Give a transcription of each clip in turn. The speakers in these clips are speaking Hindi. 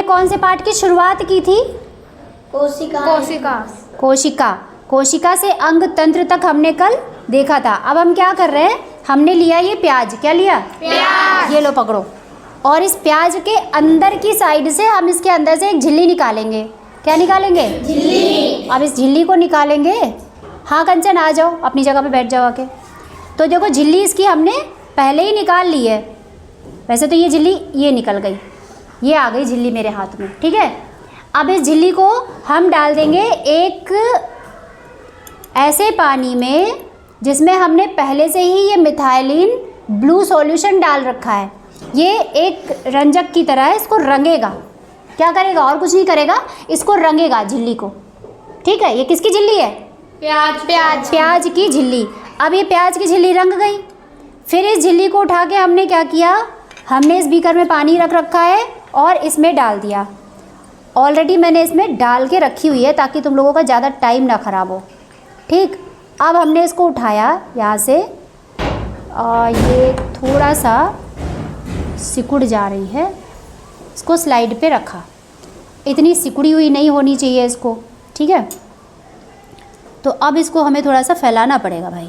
कौन से पार्ट की शुरुआत की थी? कोशिका। कोशिका से अंग तंत्र तक हमने कल देखा था। अब हम क्या कर रहे हैं, हमने लिया ये प्याज। क्या लिया? प्याज। ये लो पकड़ो। और इस प्याज के अंदर की साइड से हम इसके अंदर से एक झिल्ली निकालेंगे। क्या निकालेंगे? झिल्ली। अब इस झिल्ली को निकालेंगे। हाँ कंचन आ जाओ, अपनी जगह पे बैठ जाओ आके। तो देखो झिल्ली इसकी हमने पहले ही निकाल ली है। वैसे तो ये झिल्ली ये निकल गई, ये आ गई झिल्ली मेरे हाथ में, ठीक है। अब इस झिल्ली को हम डाल देंगे एक ऐसे पानी में जिसमें हमने पहले से ही ये मिथाइलिन ब्लू सॉल्यूशन डाल रखा है। ये एक रंजक की तरह है, इसको रंगेगा। क्या करेगा? और कुछ नहीं करेगा, इसको रंगेगा झिल्ली को, ठीक है। ये किसकी झिल्ली है? प्याज की झिल्ली। अब ये प्याज की झिल्ली रंग गई। फिर इस झिल्ली को उठा के हमने क्या किया, हमने इस बीकर में पानी रख रखा है और इसमें डाल दिया। ऑलरेडी मैंने इसमें डाल के रखी हुई है ताकि तुम लोगों का ज़्यादा टाइम ना ख़राब हो, ठीक। अब हमने इसको उठाया यहाँ से, ये थोड़ा सा सिकुड़ जा रही है, इसको स्लाइड पे रखा। इतनी सिकुड़ी हुई नहीं होनी चाहिए इसको, ठीक है। तो अब इसको हमें थोड़ा सा फैलाना पड़ेगा भाई।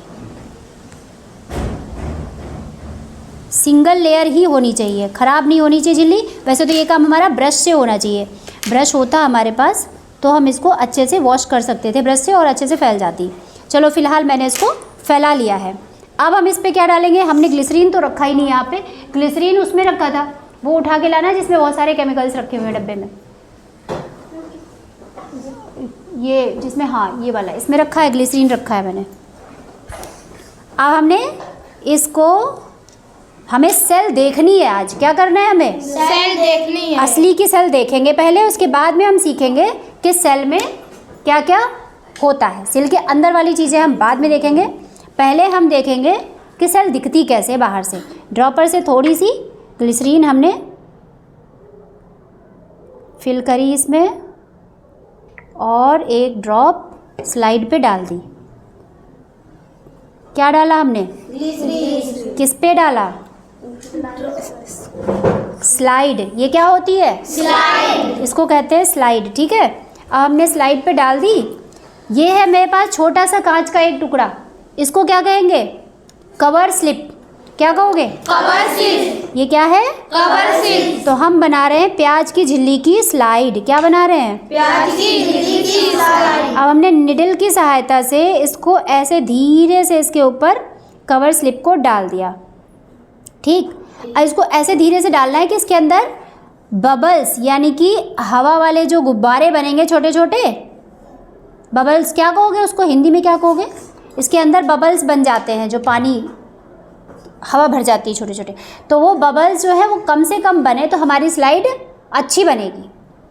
सिंगल लेयर ही होनी चाहिए, ख़राब नहीं होनी चाहिए झिल्ली। वैसे तो ये काम हमारा ब्रश से होना चाहिए। ब्रश होता हमारे पास तो हम इसको अच्छे से वॉश कर सकते थे ब्रश से और अच्छे से फैल जाती। चलो फिलहाल मैंने इसको फैला लिया है। अब हम इस पर क्या डालेंगे, हमने ग्लिसरीन तो रखा ही नहीं यहाँ पे। ग्लिसरीन उसमें रखा था, वो उठा के लाना जिसमें बहुत सारे केमिकल्स रखे हुए हैं डब्बे में। ये जिसमें, हाँ ये वाला इसमें रखा है, ग्लिसरीन रखा है मैंने। अब हमने इसको, हमें सेल देखनी है आज। क्या करना है हमें? सेल देखनी है। असली की सेल देखेंगे पहले, उसके बाद में हम सीखेंगे कि सेल में क्या क्या होता है। सेल के अंदर वाली चीज़ें हम बाद में देखेंगे। पहले हम देखेंगे कि सेल दिखती कैसे बाहर से। ड्रॉपर से थोड़ी सी ग्लिसरीन हमने फिल करी इसमें और एक ड्रॉप स्लाइड पे डाल दी। क्या डाला हमने? ग्लिसरीन। किस पे डाला? स्लाइड। ये क्या होती है? स्लाइड। इसको कहते हैं स्लाइड, ठीक है। अब हमने स्लाइड पे डाल दी। ये है मेरे पास छोटा सा कांच का एक टुकड़ा, इसको क्या कहेंगे? Cover slip. क्या कहोगे? Cover slip. ये क्या है? Cover slip. तो हम बना रहे हैं प्याज की झिल्ली की स्लाइड। क्या बना रहे हैं? प्याज की झिल्ली की स्लाइड। अब हमने निडल की सहायता से इसको ऐसे धीरे से इसके ऊपर कवर स्लिप को डाल दिया, ठीक। अब इसको ऐसे धीरे से डालना है कि इसके अंदर बबल्स यानी कि हवा वाले जो गुब्बारे बनेंगे छोटे छोटे, बबल्स क्या कहोगे उसको हिंदी में, क्या कहोगे? इसके अंदर बबल्स बन जाते हैं, जो पानी हवा भर जाती है छोटे छोटे। तो वो बबल्स जो है वो कम से कम बने तो हमारी स्लाइड अच्छी बनेगी,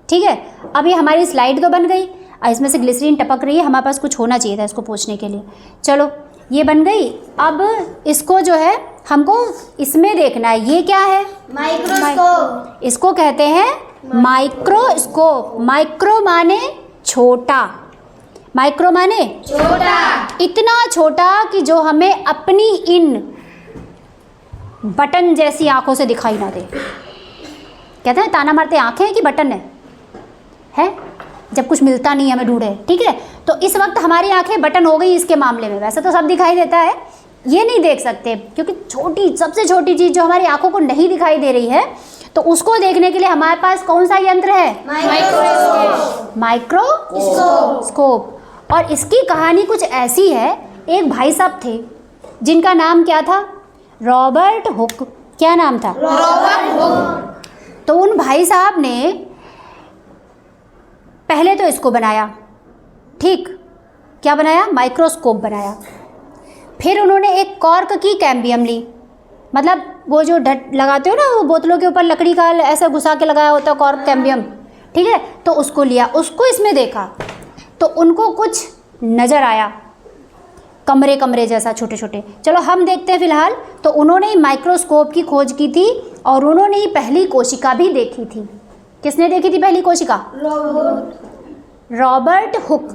ठीक है। अब ये हमारी स्लाइड तो बन गई। अब इसमें से ग्लिसरीन टपक रही है, हमारे पास कुछ होना चाहिए था इसको पोंछने के लिए। चलो ये बन गई। अब इसको जो है हमको इसमें देखना है, ये क्या है? माइक्रोस्कोप। इसको कहते हैं माइक्रोस्कोप। माइक्रो माने छोटा, माइक्रो माने छोटा। इतना छोटा कि जो हमें अपनी इन बटन जैसी आंखों से दिखाई ना दे। कहते हैं ताना मारते आंखें हैं कि बटन है जब कुछ मिलता नहीं हमें ढूंढे, ठीक है। तो इस वक्त हमारी आंखें बटन हो गई इसके मामले में। वैसे तो सब दिखाई देता है, ये नहीं देख सकते क्योंकि छोटी, सबसे छोटी चीज़ जो हमारी आंखों को नहीं दिखाई दे रही है, तो उसको देखने के लिए हमारे पास कौन सा यंत्र है? माइक्रोस्कोप। और इसकी कहानी कुछ ऐसी है, एक भाई साहब थे जिनका नाम क्या था? Robert Hooke. क्या नाम था? Robert Hooke. तो उन भाई साहब ने पहले तो इसको बनाया, ठीक। क्या बनाया? माइक्रोस्कोप बनाया। फिर उन्होंने एक कॉर्क की कैम्बियम ली, मतलब वो जो ढट लगाते हो ना, वो बोतलों के ऊपर लकड़ी का ऐसा घुसा के लगाया होता है कॉर्क कैम्बियम, ठीक है। तो उसको लिया, उसको इसमें देखा तो उनको कुछ नज़र आया, कमरे कमरे जैसा छोटे छोटे। चलो हम देखते हैं फिलहाल। तो उन्होंने माइक्रोस्कोप की खोज की थी और उन्होंने ही पहली कोशिका भी देखी थी। किसने देखी थी पहली कोशिका? रॉबर्ट हुक,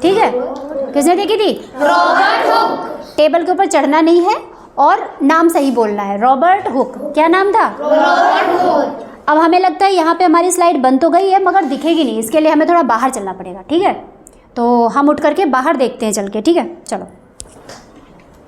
ठीक है। किसने देखी थी? Robert Hooke. टेबल के ऊपर चढ़ना नहीं है और नाम सही बोलना है। Robert Hooke. क्या नाम था? Robert Hooke. अब हमें लगता है यहाँ पे हमारी स्लाइड बन तो गई है मगर दिखेगी नहीं, इसके लिए हमें थोड़ा बाहर चलना पड़ेगा, ठीक है। तो हम उठ करके बाहर देखते हैं चल के, ठीक है, चलो।